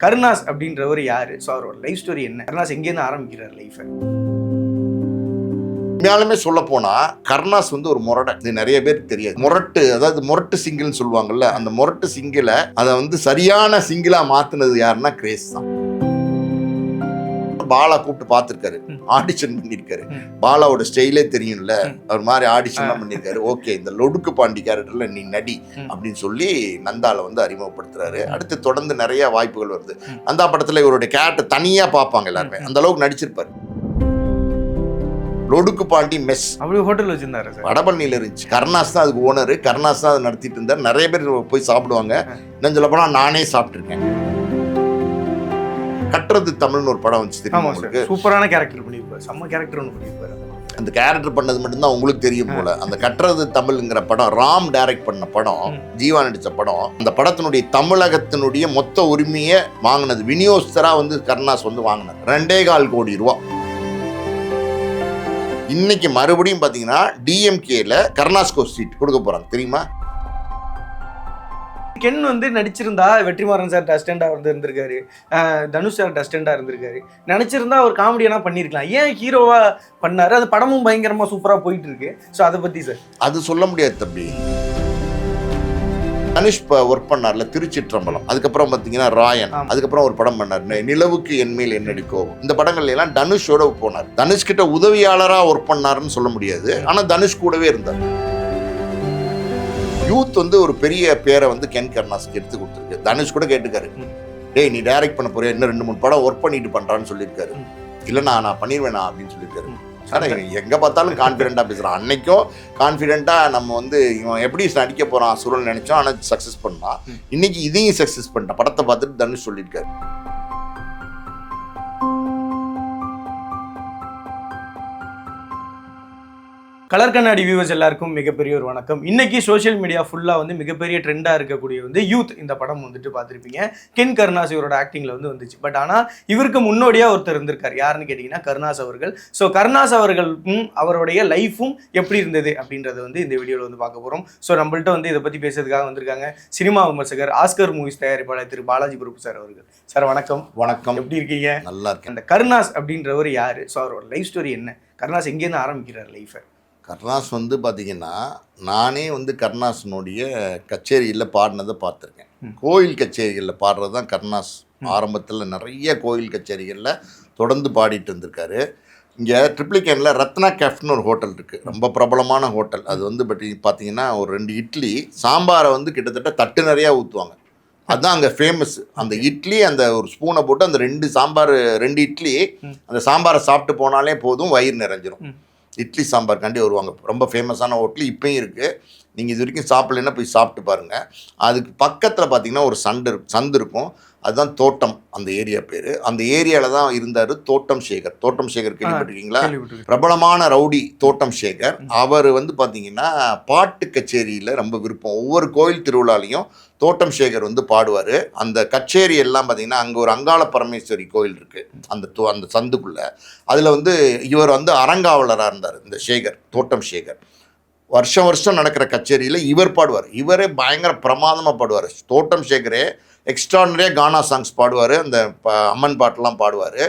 கருணாஸ் அப்படின்றவர் யாரு? ஸோ அவரோட லைஃப் ஸ்டோரி என்ன? கருணாஸ் எங்கேருந்து ஆரம்பிக்கிறார் லைஃபை? உண்மையாலுமே சொல்ல போனா கருணாஸ் வந்து ஒரு முரடை. இது நிறைய பேருக்கு தெரியாது. முரட்டு, அதாவது முரட்டு சிங்கிள்னு சொல்லுவாங்கல்ல, அந்த முரட்டு சிங்கிளை அதை வந்து சரியான சிங்கிளா மாத்துனது யாருன்னா கிரேஸ் தான். பாலா கூப்பிட்டு பார்த்துருக்காரு, ஆடிஷன் பண்ணியிருக்காரு. பாலாவோட ஸ்டைலே தெரியும்ல, அவர் மாதிரி ஆடிஷன்லாம் பண்ணியிருக்காரு. ஓகே, இந்த லொடுக்கு பாண்டி கேரக்டர்ல நீ நடி அப்படின்னு சொல்லி நந்தால வந்து அறிமுகப்படுத்துறாரு. அடுத்து தொடர்ந்து நிறைய வாய்ப்புகள் வருது. நந்தா படத்துல இவருடைய கேரக்டர் தனியா பார்ப்பாங்க எல்லாருமே, அந்த அளவுக்கு நடிச்சிருப்பாரு. லொடுக்கு பாண்டி மெஸ் அப்படி ஹோட்டல் வச்சிருந்தாரு சார், வடபழனியில இருந்துச்சு. கருணாஸ் தான் அதுக்கு ஓனரு, கருணாஸ் தான் அதை நடத்திட்டு இருந்தார். நிறைய பேர் போய் சாப்பிடுவாங்க. இன்னும் சொல்ல போனா நானே சாப்பிட்டுருக்கேன். கட்டுறது தமிழ்னு ஒரு படம் வந்துச்சு தெரியுமா உங்களுக்கு? சூப்பரான கேரக்டர் பண்ணியிருப்பாரு, செம்ம கேரக்டர் ஒன்று பண்ணியிருப்பாரு. அந்த கேரக்டர் பண்ணது மட்டும்தான் உங்களுக்கு தெரியும் போல. அந்த கட்டுறது தமிழ்ங்கிற படம் ராம் டைரக்ட் பண்ண படம், ஜீவா நடிச்ச படம். அந்த படத்தினுடைய தமிழகத்தினுடைய மொத்த உரிமையை வாங்கினது விநியோகஸ்தரா வந்து கருணாஸ் வந்து வாங்கினார். 2.25 கோடி ரூபா. இன்னைக்கு மறுபடியும் பாத்தீங்கன்னா டிஎம்கேல கருணாஸ்க்கு ஒரு சீட் கொடுக்க போறாங்க தெரியுமா? கென் வந்து நடிச்சிருந்தா வெற்றிமாறன் சார் அசிஸ்டண்டா வந்து இருந்திருக்காரு, தனுஷ் சார் அசிஸ்டண்டா இருந்திருக்காரு. நினைச்சிருந்தா ஒரு காமெடியனா பண்ணிருக்கலாம். ஏன் ஹீரோவா பண்ணாரு? அது படமும் பயங்கரமா சூப்பரா போயிட்டு இருக்கு. ஸோ அதை பத்தி சார் அது சொல்ல முடியாது தம்பி. தனுஷ் ஒர்க் பண்ணார்ல திருச்சிற்றம்பலம், அதுக்கப்புறம் பார்த்தீங்கன்னா ராயன், அதுக்கப்புறம் ஒரு படம் பண்ணார் நிலவுக்கு என்மேல் என்னடி கோபம். இந்த படங்கள்ல எல்லாம் தனுஷோட போனார். தனுஷ் கிட்ட உதவியாளரா ஒர்க் பண்ணாருன்னு சொல்ல முடியாது, ஆனா தனுஷ் கூடவே இருந்தார். யூத் வந்து ஒரு பெரிய பேரை வந்து கென் கருணாஸ்க்கு எடுத்து கொடுத்துருக்கு. தனுஷ் கூட கேட்டுக்காரு, டேய் நீ டைரக்ட் பண்ண போறியா, இன்னும் 2-3 படம் ஒர்க் பண்ணிட்டு பண்றான்னு சொல்லியிருக்காரு. இல்லைண்ணா நான் பண்ணிடுவேனா அப்படின்னு சொல்லியிருக்காரு. ஆனால் எங்கே பார்த்தாலும் கான்ஃபிடென்ட்டாக பேசுகிறான். அன்னைக்கும் கான்ஃபிடென்ட்டாக நம்ம வந்து இவன் எப்படி நடிக்க போகிறான் சுருள் நினச்சோம், ஆனால் சக்ஸஸ் பண்ணான். இன்னைக்கு இதையும் சக்ஸஸ் பண்ணிட்டான். படத்தை பார்த்துட்டு தனுஷ் சொல்லியிருக்காரு. கலர் கண்ணாடி வியூவர்ஸ் எல்லாருக்கும் மிகப்பெரிய ஒரு வணக்கம். இன்னைக்கு சோஷியல் மீடியா ஃபுல்லாக வந்து மிகப்பெரிய ட்ரெண்டாக இருக்கக்கூடிய வந்து யூத் இந்த படம் வந்துட்டு பார்த்துருப்பீங்க. கென் கருணாஸ் இவரோட ஆக்டிங்கில் வந்து வந்துச்சு. பட் ஆனால் இவருக்கு முன்னோடியாக ஒருத்தர் இருந்திருக்கார். யாருன்னு கேட்டிங்கன்னா கருணாஸ் அவர்கள். ஸோ கருணாஸ் அவர்களுக்கும் அவருடைய லைஃப்பும் எப்படி இருந்தது அப்படின்றத வந்து இந்த வீடியோவில் வந்து பார்க்க போகிறோம். ஸோ நம்மள்ட்ட வந்து இதை பற்றி பேசுறதுக்காக வந்திருக்காங்க சினிமா விமர்சகர், ஆஸ்கர் மூவிஸ் தயாரிப்பாளர் திரு பாலாஜி பிரபு சார் அவர்கள். சார் வணக்கம். வணக்கம். எப்படி இருக்கீங்க? நல்லா இருக்கேன். அந்த கருணாஸ் அப்படின்றவர் யார்? ஸோ அவரோட லைஃப் ஸ்டோரி என்ன? கருணாஸ் எங்கேருந்து ஆரம்பிக்கிறார் லைஃபை? கருணாஸ் வந்து பார்த்தீங்கன்னா, நானே வந்து கருணாஸினுடைய கச்சேரியில் பாடினதை பார்த்துருக்கேன். கோயில் கச்சேரிகளில் பாடுறது தான் கருணாஸ். ஆரம்பத்தில் நிறைய கோயில் கச்சேரிகளில் தொடர்ந்து பாடிட்டு இருந்திருக்காரு. இங்கே ட்ரிப்ளிகேனில் ரத்னா கேஃப்னு ஒரு ஹோட்டல் இருக்குது, ரொம்ப பிரபலமான ஹோட்டல். அது வந்து பார்த்தீங்கன்னா ஒரு 2 இட்லி சாம்பாரை வந்து கிட்டத்தட்ட தட்டு நிறையா ஊற்றுவாங்க. அதுதான் அங்கே ஃபேமஸ். அந்த இட்லி அந்த ஒரு ஸ்பூனை போட்டு அந்த 2 இட்லி அந்த சாம்பாரை சாப்பிட்டு போனாலே போதும், வயிறு நிறைஞ்சிரும். இட்லி சாம்பார் கண்டி வருவாங்க. ரொம்ப ஃபேமஸான ஹோட்டல் இப்போயும் இருக்குது. நீங்கள் இது வரைக்கும் சாப்பிட்லன்னா போய் சாப்பிட்டு பாருங்கள். அதுக்கு பக்கத்தில் பார்த்தீங்கன்னா ஒரு சந்து இருக்கும். அதுதான் தோட்டம், அந்த ஏரியா பேர். அந்த ஏரியாவில் தான் இருந்தார் தோட்டம் சேகர். தோட்டம் சேகர் கேள்விப்பட்டிருக்கீங்களா? பிரபலமான ரவுடி தோட்டம் சேகர். அவர் வந்து பார்த்தீங்கன்னா பாட்டு கச்சேரியில் ரொம்ப விருப்பம். ஒவ்வொரு கோயில் திருவிழாலையும் தோட்டம் சேகர் வந்து பாடுவார். அந்த கச்சேரி எல்லாம் பார்த்தீங்கன்னா அங்கே ஒரு அங்காள பரமேஸ்வரி கோயில் இருக்குது அந்த சந்துக்குள்ளே. அதில் வந்து இவர் வந்து அரங்காவலராக இருந்தார் இந்த சேகர், தோட்டம் சேகர். வருஷம் நடக்கிற கச்சேரியில் இவர் பாடுவார். இவரே பயங்கர பிரமாதமாக பாடுவார். தோட்டம் சேகரே எக்ஸ்ட்ரானரியாக கானா சாங்ஸ் பாடுவார். அந்த அம்மன் பாட்டெல்லாம் பாடுவார்.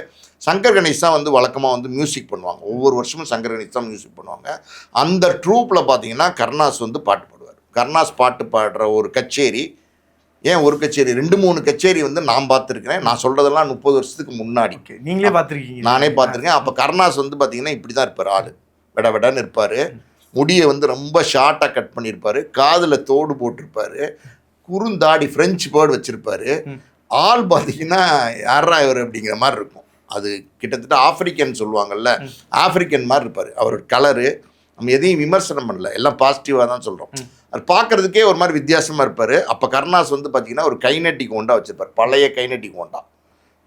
சங்கர் கணேஷ் தான் வந்து வழக்கமாக வந்து மியூசிக் பண்ணுவாங்க. ஒவ்வொரு வருஷமும் சங்கர் கணேஷ் தான் மியூசிக் பண்ணுவாங்க. அந்த ட்ரூப்பில் பார்த்தீங்கன்னா கருணாஸ் வந்து பாட்டு பாடுவார். கருணாஸ் பாட்டு பாடுற ஒரு கச்சேரி, ஏன் ஒரு கச்சேரி 2-3 கச்சேரி வந்து நான் பார்த்துருக்கிறேன். நான் சொல்கிறதெல்லாம் 30 வருஷத்துக்கு முன்னாடி. நீங்களே பார்த்துருக்கீங்க? நானே பார்த்துருக்கேன். அப்போ கருணாஸ் வந்து பார்த்தீங்கன்னா இப்படி தான் இருப்பார். ஆள் விடன்னு இருப்பார். முடியை வந்து ரொம்ப ஷார்ட்டாக கட் பண்ணியிருப்பார். காதில் தோடு போட்டிருப்பார். குறுந்தாடி ஃப்ரெஞ்சு பேர்டு வச்சுருப்பார். ஆள் பார்த்தீங்கன்னா யாரா இவர் அப்படிங்கிற மாதிரி இருக்கும். அது கிட்டத்தட்ட ஆஃப்ரிக்கன் சொல்லுவாங்கல்ல, ஆஃப்ரிக்கன் மாதிரி இருப்பார். அவரோட கலரு நம்ம எதையும் விமர்சனம் பண்ணல, எல்லாம் பாசிட்டிவாக தான் சொல்கிறோம். அது பார்க்குறதுக்கே ஒரு மாதிரி வித்தியாசமாக இருப்பார். அப்போ கருணாஸ் வந்து பார்த்தீங்கன்னா ஒரு கைநட்டிக் ஹோண்டா வச்சுருப்பார். பழைய கைநட்டிக் ஹோண்டா.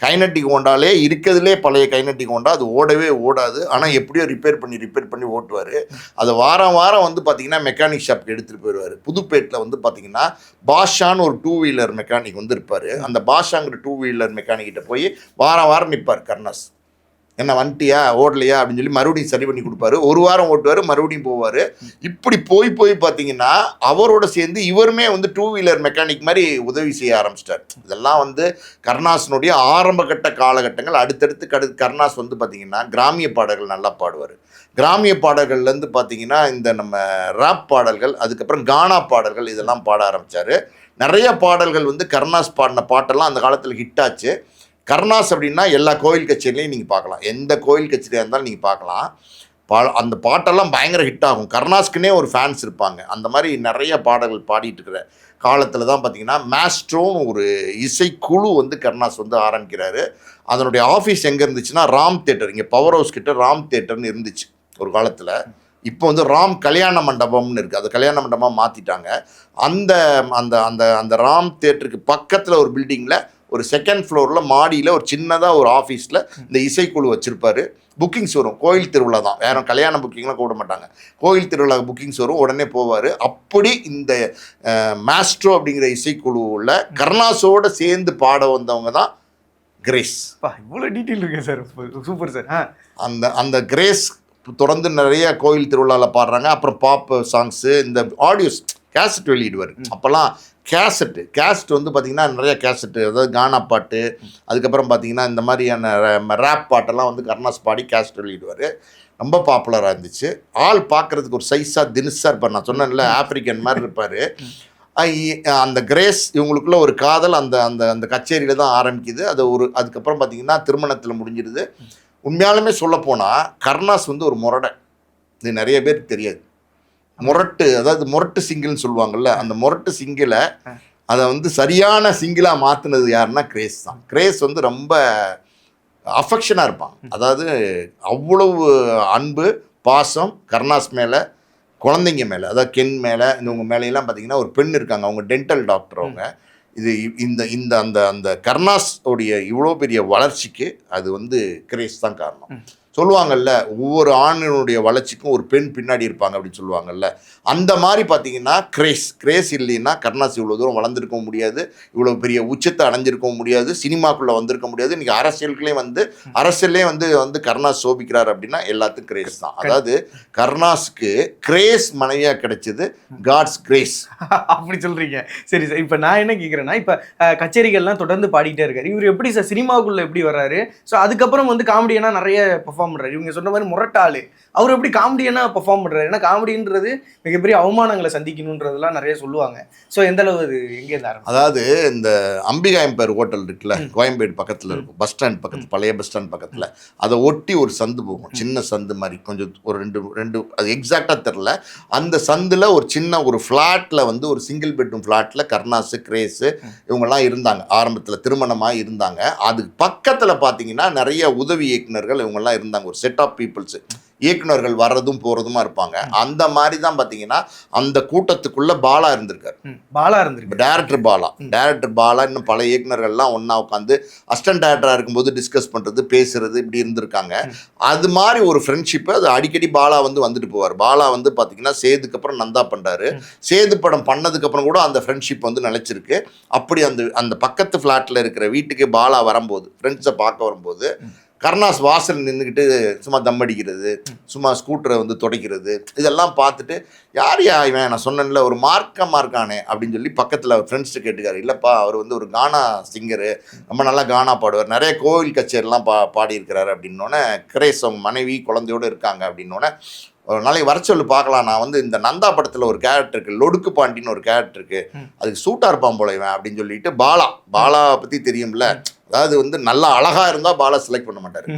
கைநட்டிக் ஹோண்டாலே இருக்கிறதுலே பழைய கைநட்டிக் ஹோண்டா. அது ஓடவே ஓடாது, ஆனால் எப்படியோ ரிப்பேர் பண்ணி ஓட்டுவார். அதை வாரம் வந்து பார்த்தீங்கன்னா மெக்கானிக் ஷாப்க்கு எடுத்துகிட்டு போயிடுவார். புதுப்பேட்டில் வந்து பார்த்தீங்கன்னா பாஷான்னு ஒரு 2 வீலர் மெக்கானிக் வந்து இருப்பார். அந்த பாஷாங்கிற 2 வீலர் மெக்கானிக்கிட்ட போய் வாரம் நிற்பார் கருணாஸ். என்ன வந்துட்டியா ஓடலையா அப்படின்னு சொல்லி மறுபடியும் சரி பண்ணி கொடுப்பாரு. ஒரு வாரம் ஓட்டுவார், மறுபடியும் போவார். இப்படி போய் பார்த்தீங்கன்னா அவரோட சேர்ந்து இவருமே வந்து 2 வீலர் மெக்கானிக் மாதிரி உதவி செய்ய ஆரம்பிச்சிட்டார். இதெல்லாம் வந்து கருணாசனுடைய ஆரம்ப கட்ட காலகட்டங்கள். அடுத்தடுத்து கருணாஸ் வந்து பார்த்தீங்கன்னா கிராமிய பாடல்கள் நல்லா பாடுவார். கிராமிய பாடல்கள்லேருந்து பார்த்தீங்கன்னா இந்த நம்ம ராப் பாடல்கள், அதுக்கப்புறம் கானா பாடல்கள் இதெல்லாம் பாட ஆரம்பித்தார். நிறைய பாடல்கள் வந்து கருணாஸ் பாடின பாட்டெல்லாம் அந்த காலத்தில் ஹிட் ஆச்சு. கருணாஸ் அப்படின்னா எல்லா கோயில் கச்சேரிலையும் நீங்கள் பார்க்கலாம். எந்த கோயில் கச்சேரியாக இருந்தாலும் நீங்கள் பார்க்கலாம். அந்த பாட்டெல்லாம் பயங்கர ஹிட் ஆகும். கருணாஸ்க்குனே ஒரு ஃபேன்ஸ் இருப்பாங்க. அந்த மாதிரி நிறைய பாடல்கள் பாடிட்டு இருக்கிற காலத்தில் தான் பார்த்தீங்கன்னா மேஸ்ட்ரோன்னு ஒரு இசைக்குழு வந்து கருணாஸ் வந்து ஆரம்பிக்கிறாரு. அதனுடைய ஆஃபீஸ் எங்கே இருந்துச்சுன்னா ராம் தேட்டர், இங்கே பவர் ஹவுஸ் கிட்ட ராம் தேட்டர்னு இருந்துச்சு ஒரு காலத்தில். இப்போ வந்து ராம் கல்யாண மண்டபம்னு இருக்குது. அது கல்யாண மண்டபமாக மாற்றிட்டாங்க. அந்த அந்த அந்த அந்த ராம் தேட்டருக்கு பக்கத்தில் ஒரு பில்டிங்கில் ஒரு 2nd ஃப்ளோரில் மாடியில் ஒரு சின்னதாக ஒரு ஆஃபீஸில் இந்த இசைக்குழு வச்சுருப்பார். புக்கிங்ஸ் வரும். கோயில் திருவிழா தான், வேறு கல்யாண புக்கிங்லாம் கூட மாட்டாங்க. கோயில் திருவிழா புக்கிங்ஸ் வரும், உடனே போவார். அப்படி இந்த மாஸ்ட்ரோ அப்படிங்கிற இசைக்குழுவில் கருணாஸோடு சேர்ந்து பாட வந்தவங்க தான் கிரேஸ். இவ்வளோ டீட்டெயில் இருக்கு சார், சூப்பர் சார். அந்த அந்த கிரேஸ் தொடர்ந்து நிறைய கோயில் திருவிழாவில் பாடுறாங்க. அப்புறம் பாப் சாங்ஸு, இந்த ஆடியோஸ் கேசட் வெளியிடுவார். அப்போல்லாம் கேசட் வந்து பார்த்திங்கன்னா நிறைய கேசட்டு, அதாவது கானா பாட்டு, அதுக்கப்புறம் பார்த்திங்கன்னா இந்த மாதிரியான ரேப் பாட்டெல்லாம் வந்து கருணாஸ் பாடி கேசட் வெளியிடுவார். ரொம்ப பாப்புலராக இருந்துச்சு. ஆள் பார்க்குறதுக்கு ஒரு சைஸாக தினுசாக இருப்பார். நான் சொன்னேன்ல ஆஃப்ரிக்கன் மாதிரி இருப்பார். அந்த கிரேஸ் இவங்களுக்குள்ள ஒரு காதல் அந்த அந்த அந்த கச்சேரியில் தான் ஆரம்பிக்குது. அதுக்கப்புறம் பார்த்திங்கன்னா திருமணத்தில் முடிஞ்சிடுது. உண்மையாலுமே சொல்லப்போனால் கருணாஸ் வந்து ஒரு முரடை. இது நிறைய பேருக்கு தெரியாது. முரட்டு, அதாவது முரட்டு சிங்கிள்னு சொல்லுவாங்கள்ல, அந்த முரட்டு சிங்கிளை அதை வந்து சரியான சிங்கிளாக மாற்றினது யாருன்னா கிரேஸ் தான். கிரேஸ் வந்து ரொம்ப அஃபெக்ஷனாக இருப்பாங்க. அதாவது அவ்வளவு அன்பு பாசம் கருணாஸ் மேலே, குழந்தைங்க மேலே, அதாவது கென் மேலே, இவங்க மேலையெல்லாம் பார்த்தீங்கன்னா ஒரு பெண் இருக்காங்க, அவங்க டென்டல் டாக்டர். அவங்க இந்த அந்த அந்த கருணாஸ் உடைய இவ்வளோ பெரிய வளர்ச்சிக்கு அது வந்து கிரேஸ் தான் காரணம். சொல்லுவாங்கல்ல, ஒவ்வொரு ஆணினுடைய வளர்ச்சிக்கும் ஒரு பெண் பின்னாடி இருப்பாங்க அப்படின்னு சொல்லுவாங்கல்ல. அந்த மாதிரி பார்த்தீங்கன்னா கிரேஸ் இல்லைன்னா கருணாஸ் இவ்வளோ தூரம் வளர்ந்துருக்கவும் முடியாது, இவ்வளோ பெரிய உச்சத்தை அடைஞ்சிருக்கவும் முடியாது, சினிமாக்குள்ளே வந்திருக்க முடியாது. இன்றைக்கி அரசியல்லே வந்து கருணாஸ் சோபிக்கிறார் அப்படின்னா எல்லாத்துக்கும் கிரேஸ் தான். அதாவது கருணாஸுக்கு கிரேஸ் மனைவியாக கிடைச்சது காட்ஸ் கிரேஸ். அப்படி சொல்கிறீங்க. சரி சார், இப்போ நான் என்ன கேட்குறேன்னா, இப்போ கச்சேரிகள்லாம் தொடர்ந்து பாடிட்டே இருக்காரு. இவர் எப்படி சார் சினிமாவுக்குள்ளே எப்படி வர்றாரு? ஸோ அதுக்கப்புறம் வந்து காமெடியெல்லாம் நிறைய பெர்ஃபார்ம் பண்ணுறாரு. இவங்க சொன்ன மாதிரி முரட்டாளு அவர் எப்படி காமெடியனா பெர்ஃபார்ம் பண்ணுறாரு? ஏன்னா காமெடின்றது மிகப்பெரிய அவமானங்களை சந்திக்கணுன்றதெல்லாம் நிறைய சொல்லுவாங்க. ஸோ எந்த அளவு அது எங்கே இருந்தாரு? அதாவது இந்த அம்பிகா எம்பையர் ஹோட்டல் இருக்குல்ல, கோயம்பேடு பக்கத்தில் இருக்கும், பஸ் ஸ்டாண்ட் பக்கத்தில், பழைய பஸ் ஸ்டாண்ட் பக்கத்தில், அதை ஒட்டி ஒரு சந்து போகும், சின்ன சந்து மாதிரி, கொஞ்சம் ஒரு ரெண்டு அது எக்ஸாக்டாக தெரில. அந்த சந்தில் ஒரு சின்ன ஒரு ஃப்ளாட்டில் வந்து ஒரு சிங்கிள் பெட்ரூம் ஃப்ளாட்டில் கருணாஸு, கிரேஸு இவங்கெல்லாம் இருந்தாங்க. ஆரம்பத்தில் திருமணமாக இருந்தாங்க. அதுக்கு பக்கத்தில் பார்த்தீங்கன்னா நிறைய உதவி இயக்குநர்கள் இவங்கெல்லாம் இருந்தாங்க. ஒரு செட் ஆஃப் பீப்புள்ஸு, இயக்குநர்கள் வர்றதும் போகிறதுமா இருப்பாங்க. அந்த மாதிரி தான் பார்த்தீங்கன்னா அந்த கூட்டத்துக்குள்ளே பாலா இருந்திருக்காரு. டேரக்டர் பாலா இன்னும் பல இயக்குநர்கள்லாம் ஒன்றா உட்காந்து அசிஸ்டன்ட் டேரக்டராக இருக்கும்போது டிஸ்கஸ் பண்ணுறது, பேசுறது, இப்படி இருந்திருக்காங்க. அது மாதிரி ஒரு ஃப்ரெண்ட்ஷிப்பு. அது அடிக்கடி பாலா வந்து வந்துட்டு போவார். பாலா வந்து பார்த்தீங்கன்னா சேதுக்கு அப்புறம் நந்தா பண்ணுறாரு. சேது படம் பண்ணதுக்கப்புறம் கூட அந்த ஃப்ரெண்ட்ஷிப் வந்து நிலச்சிருக்கு. அப்படி அந்த பக்கத்து ஃப்ளாட்டில் இருக்கிற வீட்டுக்கு பாலா வரும்போது, ஃப்ரெண்ட்ஸை பார்க்க வரும்போது, கருணாஸ் வாசல் நின்றுக்கிட்டு சும்மா தம் அடிக்கிறது, சும்மா ஸ்கூட்டரை வந்து துடைக்கிறது, இதெல்லாம் பார்த்துட்டு யார் இவன், நான் சொன்னேன்ல ஒரு மார்க்கானே அப்படின்னு சொல்லி பக்கத்தில் ஃப்ரெண்ட்ஸ்ட்டு கேட்டுக்காரு. இல்லைப்பா, அவர் வந்து ஒரு கானா சிங்கரு, ரொம்ப நல்லா கானா பாடுவார், நிறைய கோவில் கச்சேரிலாம் பாடியிருக்கிறாரு அப்படின்னோடனே, கிரேஸ் அவங்க மனைவி குழந்தையோடு இருக்காங்க அப்படின்னோடனே, ஒரு நாளைக்கு வர சொல்லி பார்க்கலாம், நான் வந்து இந்த நந்தா படத்தில் ஒரு கேரக்டர் இருக்குது, லொடுக்கு பாண்டின்னு ஒரு கேரக்டர் இருக்குது, அதுக்கு சூட்டாக இருப்பான் போல இவன் அப்படின்னு சொல்லிட்டு, பாலா பற்றி தெரியும்ல, அதாவது வந்து நல்லா அழகாக இருந்தால் பாலா செலக்ட் பண்ண மாட்டார்.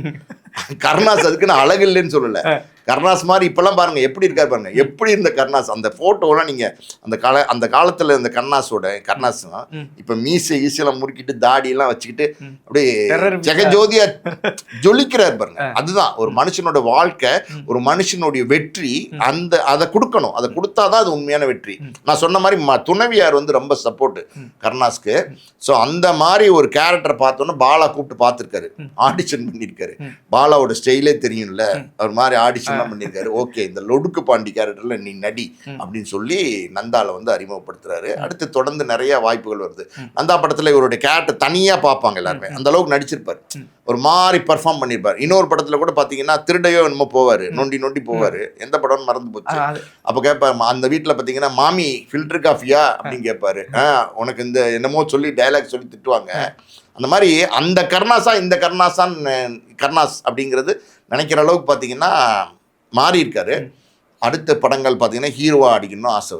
கருணாஸ் அதுக்குன்னு அழகு இல்லைன்னு சொல்லலை. கருணாஸ் மாதிரி இப்போல்லாம் பாருங்க எப்படி இருக்காரு பாருங்க, எப்படி இருந்த கருணாஸ், அந்த ஃபோட்டோலாம் நீங்கள் அந்த காலத்தில் இந்த கருணாஸ் இப்போ மீசை ஈசெல்லாம் முறுக்கிட்டு தாடியெல்லாம் வச்சுக்கிட்டு அப்படியே ஜெகஜோதியா ஜொலிக்கிறார் பாருங்க. அதுதான் ஒரு மனுஷனோட வாழ்க்கை, ஒரு மனுஷனுடைய வெற்றி. அதை கொடுக்கணும், அதை கொடுத்தாதான் அது உண்மையான வெற்றி. நான் சொன்ன மாதிரி துணைவியார் வந்து ரொம்ப சப்போர்ட் கருணாஸ்க்கு. ஸோ அந்த மாதிரி ஒரு கேரக்டரை பார்த்தோன்னா பாலா கூப்பிட்டு பார்த்துருக்காரு, ஆடிஷன் பண்ணியிருக்காரு. பாலாவோட ஸ்டைலே தெரியும்ல, அவர் மாதிரி ஆடிஷன் எல்லாம் பண்ணியிருக்காரு. ஓகே, இந்த லொடுக்கு பாண்டி கேரக்டர்ல நீ நடி அப்படின்னு சொல்லி நந்தால வந்து அறிமுகப்படுத்துறாரு. அடுத்து தொடர்ந்து நிறைய வாய்ப்புகள் வருது. நந்தா படத்துல இவருடைய கேரக்டர் தனியா பார்ப்பாங்க எல்லாருமே, அந்த அளவுக்கு நடிச்சிருப்பாரு, ஒரு மாதிரி பர்ஃபார்ம் பண்ணியிருப்பாரு. இன்னொரு படத்துல கூட பாத்தீங்கன்னா திருடையோ என்னமோ போவாரு, நொண்டி நொண்டி போவாரு, எந்த படம்னு மறந்து போச்சு. அப்ப கேட்பாரு அந்த வீட்டுல பாத்தீங்கன்னா, மாமி ஃபில்டர் காஃபியா அப்படின்னு கேட்பாரு. உனக்கு இந்த என்னமோ சொல்லி டைலாக் சொல்லி திட்டுவாங்க. அந்த மாதிரி அந்த கருணாஸா இந்த கருணாஸ் அப்படிங்கிறது நினைக்கிற அளவுக்கு பார்த்தீங்கன்னா மாறி இருக்காரு. அடுத்த படங்கள் பார்த்தீங்கன்னா ஹீரோவா அடிக்கணும்னு ஆசை.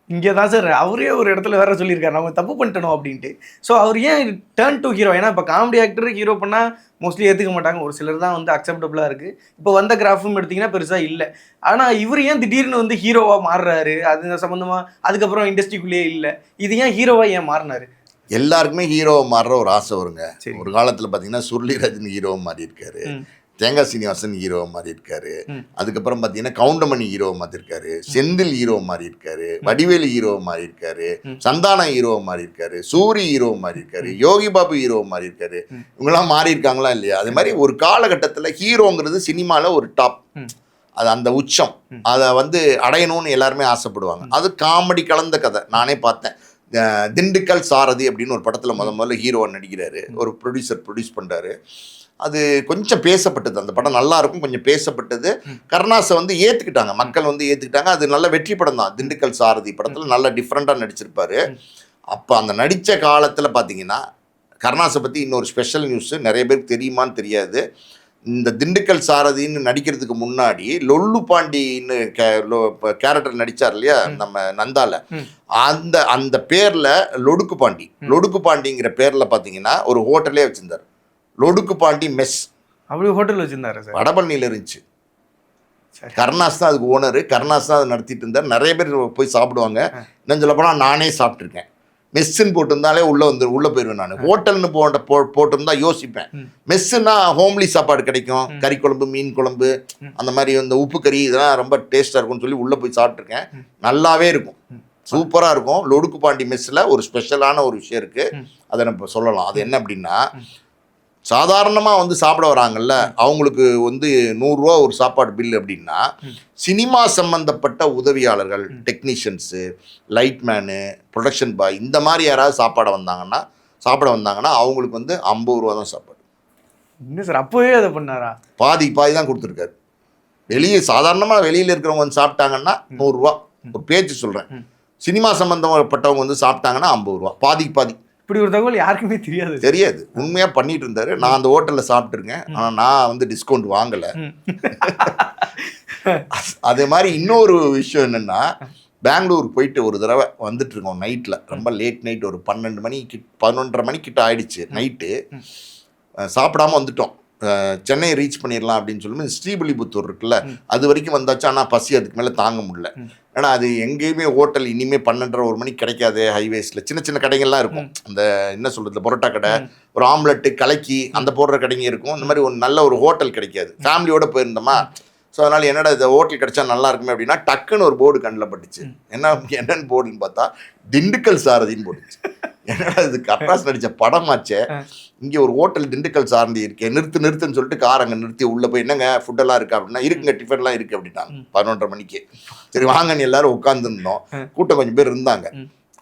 இங்கே தான் சார் அவரே ஒரு இடத்துல வேற சொல்லியிருக்காரு, நம்ம தப்பு பண்ணிட்டோம் அப்படின்ட்டு. ஸோ அவர் ஏன் டேர்ன் டு ஹீரோ? ஏன்னா இப்போ காமெடி ஆக்டர் ஹீரோ பண்ணால் மோஸ்ட்லி ஏற்றுக்க மாட்டாங்க, ஒரு சிலர் தான் வந்து அக்செப்டபுளாக இருக்குது. இப்போ வந்த கிராஃபும் எடுத்திங்கன்னா பெருசாக இல்லை. ஆனால் இவர் ஏன் திடீர்னு வந்து ஹீரோவாக மாறுறாரு? அது சம்மந்தமாக அதுக்கப்புறம் இண்டஸ்ட்ரிக்குள்ளேயே இல்லை, இது ஏன் ஹீரோவாக ஏன் மாறினாரு? எல்லாருக்குமே ஹீரோவை மாறுற ஒரு ஆசை வருங்க. ஒரு காலத்தில் பார்த்தீங்கன்னா சுருளிராஜன் ஹீரோவை மாறி இருக்காரு, தேங்காய் சீனிவாசன் ஹீரோவை மாறி இருக்காரு, அதுக்கப்புறம் பார்த்தீங்கன்னா கவுண்டமணி ஹீரோவை மாற்றிருக்காரு, செந்தில் ஹீரோவை மாறி இருக்காரு, வடிவேலு ஹீரோவை மாறி இருக்காரு, சந்தானா ஹீரோவை மாறி இருக்காரு, சூரி ஹீரோவை மாறி இருக்காரு, யோகி பாபு ஹீரோவை மாறி இருக்காரு. இவங்கெல்லாம் மாறி இருக்காங்களா இல்லையா? அதே மாதிரி ஒரு காலகட்டத்தில் ஹீரோங்கிறது சினிமாவில் ஒரு டாப், அது அந்த உச்சம், அதை வந்து அடையணும்னு எல்லாருமே ஆசைப்படுவாங்க. அது காமெடி கலந்த கதை. நானே பார்த்தேன், திண்டுக்கல் சாரதி அப்படின்னு ஒரு படத்தில் முதல்ல ஹீரோவை நடிக்கிறாரு, ஒரு ப்ரொடியூசர் ப்ரொடியூஸ் பண்ணுறாரு. அது கொஞ்சம் பேசப்பட்டது, அந்த படம் நல்லா இருக்கும், கொஞ்சம் பேசப்பட்டது. கருணாஸை வந்து ஏற்றுக்கிட்டாங்க, மக்கள் வந்து ஏற்றுக்கிட்டாங்க. அது நல்ல வெற்றி படம் தான். திண்டுக்கல் சாரதி படத்தில் நல்ல டிஃப்ரெண்ட்டாக நடிச்சிருப்பாரு. அப்போ அந்த நடித்த காலத்தில் பார்த்தீங்கன்னா கருணாஸை பற்றி இன்னொரு ஸ்பெஷல் நியூஸு நிறைய பேருக்கு தெரியுமான்னு தெரியாது. இந்த திண்டுக்கல் சாரதின்னு நடிக்கிறதுக்கு முன்னாடி லொல்லு பாண்டின்னு கேரக்டர் நடித்தார் இல்லையா நம்ம நந்தால, அந்த பேரில் லொடுக்கு பாண்டிங்கிற பேரில் பார்த்தீங்கன்னா ஒரு ஹோட்டலே வச்சுருந்தார், லொடுக்கு பாண்டி மெஸ். அப்படி ஹோட்டல் வச்சுருந்தாரு சார், வடபழனியில் இருந்துச்சு. கருணாஸ் தான் அதுக்கு ஓனரு, கருணாஸ் தான் அதை நடத்திட்டு இருந்தார். நிறைய பேர் போய் சாப்பிடுவாங்க. இன்னும் சொல்ல போனால் நானே சாப்பிட்ருக்கேன். மெஸ்ஸுன்னு போட்டிருந்தாலே உள்ளே போயிடுவேன் நான். ஹோட்டல்னு போட்டிருந்தா யோசிப்பேன். மெஸ்ஸுன்னா ஹோம்லி சாப்பாடு கிடைக்கும், கறி குழம்பு, மீன் குழம்பு, அந்த மாதிரி இந்த உப்பு கறி, இதெல்லாம் ரொம்ப டேஸ்ட்டாக இருக்கும்னு சொல்லி உள்ளே போய் சாப்பிட்ருக்கேன். நல்லாவே இருக்கும், சூப்பராக இருக்கும். லொடுக்கு பாண்டி மெஸ்ஸில் ஒரு ஸ்பெஷலான ஒரு விஷயம் இருக்குது, அதை நம்ம சொல்லலாம். அது என்ன அப்படின்னா, சாதாரணமாக வந்து சாப்பிட வராங்கல்ல, அவங்களுக்கு வந்து 100 ரூபா ஒரு சாப்பாடு பில் அப்படின்னா, சினிமா சம்பந்தப்பட்ட உதவியாளர்கள், டெக்னீஷியன்ஸு, லைட்மேனு, ப்ரொடக்ஷன் பாய், இந்த மாதிரி யாராவது சாப்பிட வந்தாங்கன்னா அவங்களுக்கு வந்து 50 ரூபா தான் சாப்பாடு. என்ன சார் அப்போவே அதை பண்ணாரா? பாதி தான் கொடுத்துருக்காரு. சாதாரணமாக வெளியில் இருக்கிறவங்க வந்து சாப்பிட்டாங்கன்னா 100 ரூபா, ஒரு பேச்சு சொல்கிறேன். சினிமா சம்பந்தப்பட்டவங்க வந்து சாப்பிட்டாங்கன்னா 50 ரூபா, பாதி. இப்படி ஒரு தகவல் யாருக்குமே தெரியாது. உண்மையாக பண்ணிட்டு இருந்தாரு. நான் அந்த ஹோட்டலில் சாப்பிட்ருக்கேன், ஆனால் நான் வந்து டிஸ்கவுண்ட் வாங்கலை. அதே மாதிரி இன்னொரு விஷயம் என்னென்னா, பெங்களூர் போயிட்டு ஒரு தடவை வந்துட்டு இருக்கோம் நைட்டில், ரொம்ப லேட் நைட், ஒரு 11:30 மணிக்கிட்ட ஆயிடுச்சு நைட்டு. சாப்பிடாம வந்துட்டோம். சென்னை ரீச் பண்ணிடலாம் அப்படின்னு சொல்லும்போது ஸ்ரீவில்லிபுத்தூர் இருக்குல்ல, அது வரைக்கும் வந்தாச்சு. ஆனால் பசி அதுக்கு மேலே தாங்க முடியல. ஏன்னா அது எங்கேயுமே ஹோட்டல் இனிமேல் 12:30 மணிக்கு கிடைக்காது. ஹைவேஸில் சின்ன கடைகள்லாம் இருக்கும், அந்த என்ன சொல்கிறது, பரோட்டா கடை, ஒரு ஆம்லெட்டு, கலக்கி அந்த போடுற கடைங்க இருக்கும். இந்த மாதிரி ஒரு நல்ல ஒரு ஹோட்டல் கிடைக்காது. ஃபேமிலியோடு போயிருந்தோமா, ஸோ அதனால் என்னடா இந்த ஹோட்டல் கிடைச்சா நல்லா இருக்குமே அப்படின்னா டக்குன்னு ஒரு போர்டு கண்ணில் பட்டுச்சு. என்னன்னு போர்டுன்னு பார்த்தா திண்டுக்கல் சாரதின்னு போட்டுச்சு. என்னடா இது கருணாஸ் நடித்த படமாச்சே, இங்கே ஒரு ஹோட்டல் திண்டுக்கல் சாரதி இருக்கேன், நிறுத்துன்னு சொல்லிட்டு கார் அங்கே நிறுத்தி உள்ளே போய், என்னங்க ஃபுட்டெல்லாம் இருக்கா அப்படின்னா, இருக்குங்க, டிஃபன்லாம் இருக்குது அப்படின்னாங்க. 11:30 மணிக்கு. சரி வாங்கன்னு எல்லாரும் உட்காந்துருந்தோம், கூட்டம் கொஞ்சம் பேர் இருந்தாங்க.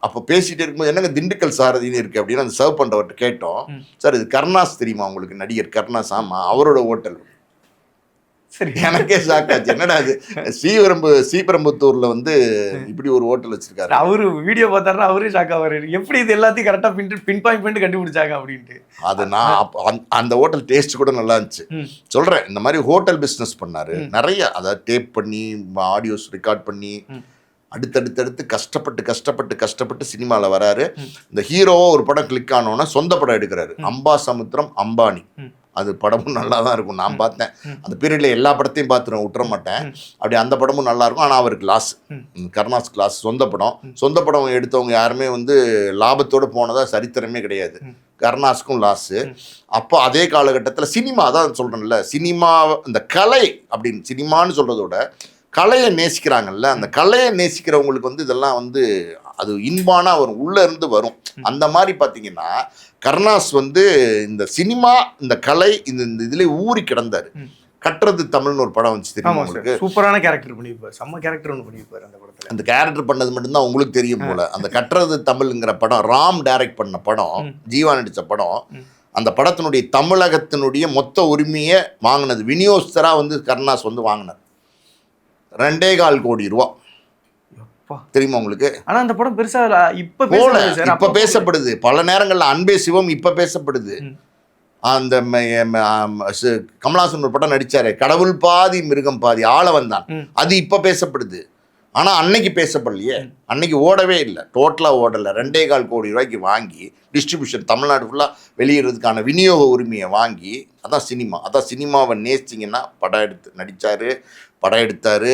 அப்போ பேசிகிட்டே இருக்கும்போது, என்னங்க திண்டுக்கல் சாரதின்னு இருக்குது அப்படின்னு அந்த சர்வ் பண்ணுறவர்கிட்ட கேட்டோம். சார் இது கருணாஸ் தெரியுமா உங்களுக்கு, நடிகர் கருணாஸ்? ஆமாம், அவரோட ஹோட்டல். சரி, எனக்கே ஷாக்காச்சு. என்னடா அது ஸ்ரீபெரும்புத்தூர்ல வந்து இப்படி ஒரு ஹோட்டல் வச்சிருக்காரு. அவரு வீடியோ பார்த்தாருன்னா அவரே ஷாக் ஆவாரு, எப்படி இது எல்லாத்தையும் கரெக்டா பின் பாயிண்ட் கண்டுபிடிச்சாங்க அப்படின்ட்டு. அது நான் அந்த ஹோட்டல் டேஸ்ட் கூட நல்லா இருந்துச்சு. சொல்றேன், இந்த மாதிரி ஹோட்டல் பிஸ்னஸ் பண்ணாரு நிறைய, அதாவது டேப் பண்ணி, ஆடியோஸ் ரெக்கார்ட் பண்ணி, அடுத்தடுத்து கஷ்டப்பட்டு சினிமாவில் வராரு. இந்த ஹீரோவா ஒரு படம் கிளிக் ஆனோன்னா சொந்த படம் எடுக்கிறாரு, அம்பா சமுத்திரம் அம்பானி. அது படமும் நல்லா தான் இருக்கும், நான் பார்த்தேன். அந்த பீரியடில் எல்லா படத்தையும் பார்த்துருவேன், விட்டுற மாட்டேன். அப்படி அந்த படமும் நல்லாயிருக்கும். ஆனால் அவருக்கு லாஸ், கருணாஸ் கிளாஸ். சொந்த படம் எடுத்தவங்க யாருமே வந்து லாபத்தோடு போனதா சரித்திரமே கிடையாது. கருணாஸுக்கும் லாஸு. அப்போ அதே காலகட்டத்தில் சினிமா தான் சொல்கிறேன்ல, சினிமா இந்த கலை அப்படின்னு சினிமான்னு சொல்கிறதோட கலையை நேசிக்கிறாங்கல்ல, அந்த கலையை நேசிக்கிறவங்களுக்கு வந்து இதெல்லாம் வந்து அது இன்பானா வரும், உள்ளே இருந்து வரும். அந்த மாதிரி பார்த்தீங்கன்னா கருணாஸ் வந்து இந்த சினிமா, இந்த கலை, இந்த இதில் ஊறி கிடந்தார். கட்டுறது தமிழ்னு ஒரு படம் வந்துச்சு தெரியுமா ஆமா உங்களுக்கு? சார், சூப்பரான கேரக்டர் பண்ணியிருப்பார், செம்ம கேரக்டர் ஒன்று பண்ணியிருப்பார் அந்த படத்துல. அந்த கேரக்டர் பண்ணது மட்டும்தான் உங்களுக்கு தெரியும் போல. அந்த கட்டுறது தமிழ்ங்கிற படம் ராம் டைரக்ட் பண்ண படம், ஜீவா நடித்த படம். அந்த படத்தினுடைய தமிழகத்தினுடைய மொத்த உரிமையை வாங்கினது விநியோகஸ்தரா வந்து கருணாஸ் வந்து வாங்கினார். 2.25 கோடி ரூபா தெரியுமா உங்களுக்கு? ஆனா அந்த படம் பெருசா இப்ப பேசப்படுது. பல நேரங்கள்ல அன்பே சிவம் இப்ப பேசப்படுது. அந்த கமலஹாசன் ஒரு படம் நடிச்சாரு, கடவுள் பாதி மிருகம் பாதி ஆள வந்தான், அது இப்ப பேசப்படுது. ஆனா அன்னைக்கு பேசப்படலையே, அன்னைக்கு ஓடவே இல்லை, டோட்டலா ஓடல. 2.25 கோடி ரூபாய்க்கு வாங்கி டிஸ்ட்ரிபியூஷன் தமிழ்நாடு ஃபுல்லா வெளியிடுறதுக்கான விநியோக உரிமையை வாங்கி, அதான் சினிமா. அதான் சினிமாவை நேசிச்சிங்கன்னா படம் எடுத்து நடிச்சாரு, படம் எடுத்தாரு,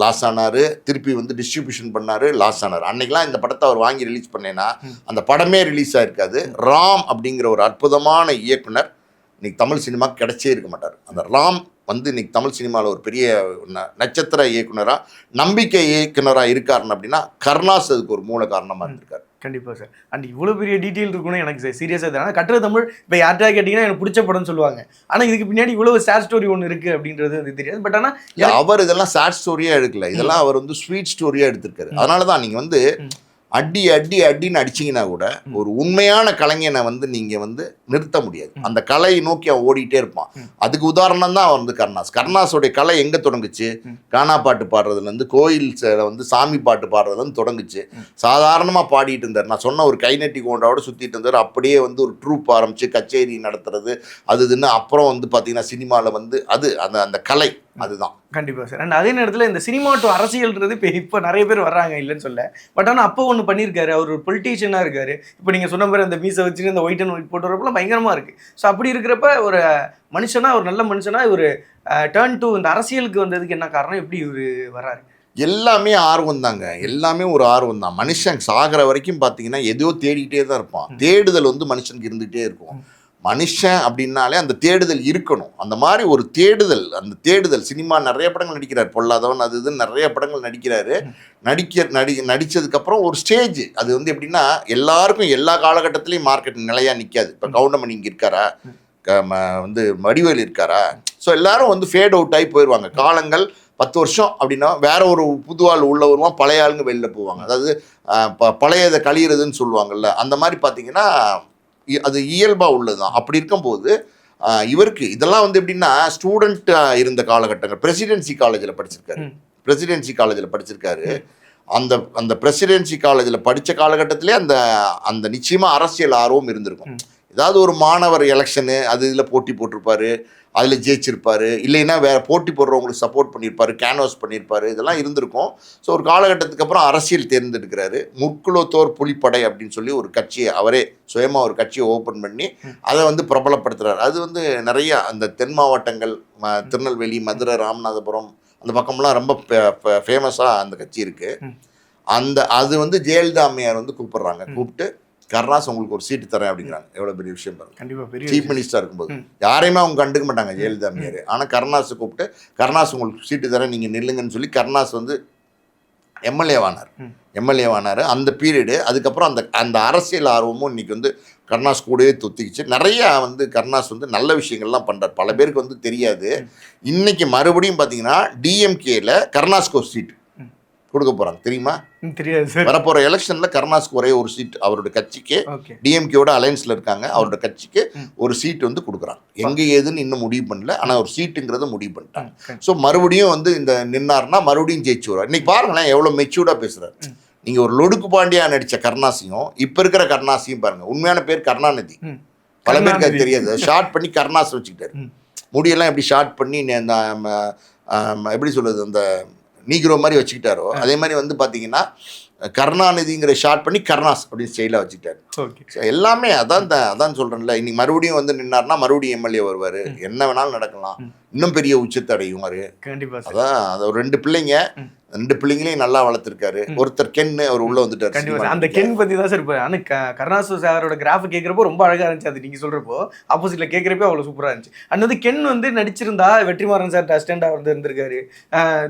லாஸ் ஆனாரு, திருப்பி வந்து டிஸ்ட்ரிபியூஷன் பண்ணாரு, லாஸ் ஆனார். அன்னைக்கெல்லாம் இந்த படத்தை அவர் வாங்கி ரிலீஸ் பண்ணேன்னா அந்த படமே ரிலீஸ் ஆயிருக்காது. ராம் அப்படிங்கிற ஒரு அற்புதமான இயக்குனர் இன்னைக்கு தமிழ் சினிமாக்கு கிடைச்சே இருக்க மாட்டார். அந்த ராம் வந்து இன்னைக்கு தமிழ் சினிமாவில் ஒரு பெரிய நட்சத்திர இயக்குனராக, நம்பிக்கை இயக்குனராக இருக்காருன்னு அப்படின்னா கருணாஸ் அதுக்கு ஒரு மூல காரணமாக இருந்திருக்காரு. கண்டிப்பாக சார். அண்ட் இவ்வளோ பெரிய டீட்டெயில் இருக்குன்னு எனக்கு சீரியஸாக தெரியும். ஆனால் கட்டுறது தமிழ் இப்போ யார்ட்டா கேட்டிங்கன்னா எனக்கு பிடிச்ச படம்னு சொல்லுவாங்க. ஆனால் இதுக்கு பின்னாடி இவ்வளோ சேட் ஸ்டோரி ஒன்று இருக்குது அப்படின்றது வந்து தெரியாது. பட் ஆனால் அவர் இதெல்லாம் சேட் ஸ்டோரியாக எடுக்கல, இதெல்லாம் அவர் வந்து ஸ்வீட் ஸ்டோரியாக எடுத்திருக்காரு. அதனால தான் நீங்கள் வந்து அடின்னு அடிச்சிங்கன்னா கூட ஒரு உண்மையான கலைஞனை வந்து நீங்கள் வந்து நிறுத்த முடியாது. அந்த கலையை நோக்கி அவன் ஓடிட்டே இருப்பான். அதுக்கு உதாரணம் தான் வந்து கருணாஸ். கருணாஸோடைய கலை எங்கே தொடங்குச்சு? கானா பாட்டு பாடுறதுலேருந்து, கோயில் வந்து சாமி பாட்டு பாடுறதுலேருந்து தொடங்குச்சு. சாதாரணமாக பாடிட்டு இருந்தார். நான் சொன்ன ஒரு கைநட்டி கோண்டாவோட சுற்றிட்டு இருந்தார். அப்படியே வந்து ஒரு ட்ரூப் ஆரம்பித்து கச்சேரி நடத்துறது அது இதுன்னு. அப்புறம் வந்து பார்த்தீங்கன்னா சினிமாவில் வந்து அது அந்த அந்த கலை அதுதான். கண்டிப்பாக சார். அண்ட் அதே நேரத்தில் இந்த சினிமா டு அரசியல்ன்றது இப்போ நிறைய பேர் வர்றாங்க இல்லைன்னு சொல்ல. பட் ஆனால் அப்போ ஒன்று பண்ணியிருக்காரு, அவர் ஒரு பொலிட்டீஷியனாக இருக்காரு. இப்போ நீங்கள் சொன்ன மாதிரி அந்த மீசை வச்சுட்டு இந்த ஒயிட் அண்ட் ஒயிட் போட்டு வரப்பெல்லாம் பயங்கரமாக இருக்குது. ஸோ அப்படி இருக்கிறப்ப ஒரு மனுஷனா, ஒரு நல்ல மனுஷனா ஒரு டர்ன் டு இந்த அரசியலுக்கு வந்ததுக்கு என்ன காரணம், எப்படி இவர் வர்றாரு? எல்லாமே ஆர்வம் தாங்க, எல்லாமே ஒரு ஆர்வம் தான். மனுஷன் சாகிற வரைக்கும் பார்த்தீங்கன்னா எதையோ தேடிக்கிட்டே தான் இருப்பான். தேடுதல் வந்து மனுஷனுக்கு இருந்துகிட்டே இருக்கும். மனுஷன் அப்படின்னாலே அந்த தேடுதல் இருக்கணும். அந்த மாதிரி ஒரு தேடுதல், அந்த தேடுதல் சினிமா நிறைய படங்கள் நடிக்கிறார், பொல்லாதவன் அது இதுன்னு நிறைய படங்கள் நடிக்கிறாரு. நடித்ததுக்கப்புறம் ஒரு ஸ்டேஜ் அது வந்து எப்படின்னா எல்லாருக்கும் எல்லா காலகட்டத்திலையும் மார்க்கெட் நிலையாக நிற்காது. இப்போ கவுண்டமணி இங்கே இருக்காரா, வந்து வடிவேல் இருக்காரா, ஸோ எல்லாரும் வந்து ஃபேட் அவுட் ஆகி போயிடுவாங்க. காலங்கள் 10 வருஷம் அப்படின்னா வேற ஒரு புது ஆள் உள்ள வருவான், பழைய ஆளுங்க வெளில போவாங்க. அதாவது பழையதை கழியிறதுன்னு சொல்லுவாங்கல்ல, அந்த மாதிரி பார்த்தீங்கன்னா அது இயல்பாக உள்ளது தான். அப்படி இருக்கும்போது இவருக்கு இதெல்லாம் வந்து எப்படின்னா ஸ்டூடெண்ட்டாக இருந்த காலகட்டங்கள், பிரசிடென்சி காலேஜில் படிச்சிருக்காரு. அந்த அந்த பிரசிடென்சி காலேஜில் படித்த காலகட்டத்திலே அந்த அந்த நிச்சயமாக அரசியல் ஆர்வம் இருந்திருக்கும். ஏதாவது ஒரு மாணவர் எலெக்ஷனு அது இதில் போட்டி போட்டிருப்பாரு, அதில் ஜெயிச்சிருப்பார், இல்லைன்னா வேறு போட்டி போடுறவங்களுக்கு சப்போர்ட் பண்ணியிருப்பார், கேன்வாஸ் பண்ணியிருப்பார், இதெல்லாம் இருந்திருக்கும். ஸோ ஒரு காலகட்டத்துக்கு அப்புறம் அரசியல் தேர்ந்தெடுக்கிறாரு. முற்குலத்தோர் புலிப்படை அப்படின்னு சொல்லி ஒரு கட்சியை அவரே சுயமாக ஒரு கட்சியை ஓப்பன் பண்ணி அதை வந்து பிரபலப்படுத்துகிறார். அது வந்து நிறையா அந்த தென் மாவட்டங்கள், திருநெல்வேலி, மதுரை, ராமநாதபுரம் அந்த பக்கம்லாம் ரொம்ப ஃபேமஸாக அந்த கட்சி இருக்குது. அது வந்து ஜெயலலிதா அம்மையார் வந்து கூப்பிட்டு கருணாஸ் உங்களுக்கு ஒரு சீட்டு தரேன் அப்படிங்கிறாங்க. எவ்வளோ பெரிய விஷயம் பாருங்க. கண்டிப்பாக பெரிய சீஃப் மினிஸ்டராக இருக்கும்போது யாரையுமே அவங்க கண்டுக்க மாட்டாங்க ஜெயலலிதா அம்மையார். ஆனால் கருணாஸை கூப்பிட்டு கருணாஸ் உங்களுக்கு சீட்டு தரேன் நீங்கள் நில்லுங்கன்னு சொல்லி கருணாஸ் வந்து எம்எல்ஏவானார் அந்த பீரியடு. அதுக்கப்புறம் அந்த அரசியல் ஆர்வமும் இன்னைக்கு வந்து கருணாஸ் கூடவே தொத்திக்கிச்சு. நிறையா வந்து கருணாஸ் வந்து நல்ல விஷயங்கள்லாம் பண்ணுறார், பல பேருக்கு வந்து தெரியாது. இன்னைக்கு மறுபடியும் பார்த்தீங்கன்னா டிஎம்கேல கருணாஸ்க்கு ஒரு சீட்டு கொடுக்க போகிறாங்க, தெரியுமா? தெரியாது சார். வரப்போகிற எலெக்ஷனில் கருணாஸ்க்கு ஒரே ஒரு சீட் அவரோட கட்சிக்கு, டிஎம்கேவோட அலையன்ஸில் இருக்காங்க, அவரோட கட்சிக்கு ஒரு சீட் வந்து கொடுக்குறாங்க. எங்கே ஏதுன்னு இன்னும் முடிவு பண்ணல, ஆனால் ஒரு சீட்டுங்கிறத முடிவு பண்ணிட்டாங்க. ஸோ மறுபடியும் வந்து இந்த நின்னார்னா மறுபடியும் ஜெயிச்சு வருவார். இன்னைக்கு பாருங்களேன் எவ்வளோ மெச்சூர்டாக பேசுகிறார். நீங்கள் ஒரு லொடுக்கு பாண்டியா நடித்த கருணாஸையும் இப்போ இருக்கிற கருணாஸையும் பாருங்கள். உண்மையான பேர் கருணாநிதி, பல பேருக்கு அது தெரியாது. ஷார்ட் பண்ணி கருணாஸ் வச்சுக்கிட்டாரு. முடியெல்லாம் எப்படி ஷார்ட் பண்ணி எப்படி சொல்கிறது அந்த நீக்ரோ மாதிரி வச்சுக்கிட்டாரோ அதே மாதிரி வந்து பார்த்தீங்கன்னா கருணாநிதிங்கிற ஷார்ட் பண்ணி கருணாஸ் அப்படின்னு ஸ்டைலாக வச்சுக்கிட்டாரு. எல்லாமே அதான் சொல்கிறேன்ல. இன்னைக்கு மறுபடியும் வந்து நின்னார்னா மறுபடியும் எம்எல்ஏ வருவார், என்ன வேணாலும் நடக்கலாம், இன்னும் பெரிய உச்சத்தை அடையுவார். கண்டிப்பாக. அதான் அது ஒரு 2 பிள்ளைங்களையும் நல்லா வளர்த்துருக்காரு. ஒருத்தர் கென்னு அவர் உள்ள வந்துட்டார். கண்டிப்பாக அந்த கென் பற்றி தான் சார் இப்போ. ஆனால் கருணாஸ் சாரோட கிராஃப் கேட்குறப்போ ரொம்ப அழகாக இருந்துச்சு. அது நீங்கள் சொல்கிறப்போ ஆப்போசிட்டில் கேட்குறப்போ அவ்வளோ சூப்பராக இருந்துச்சு. அண்ட் வந்து கென் வந்து நடிச்சிருந்தா வெற்றிமாறன் சார் டஸ்டண்டாக இருந்திருக்காரு,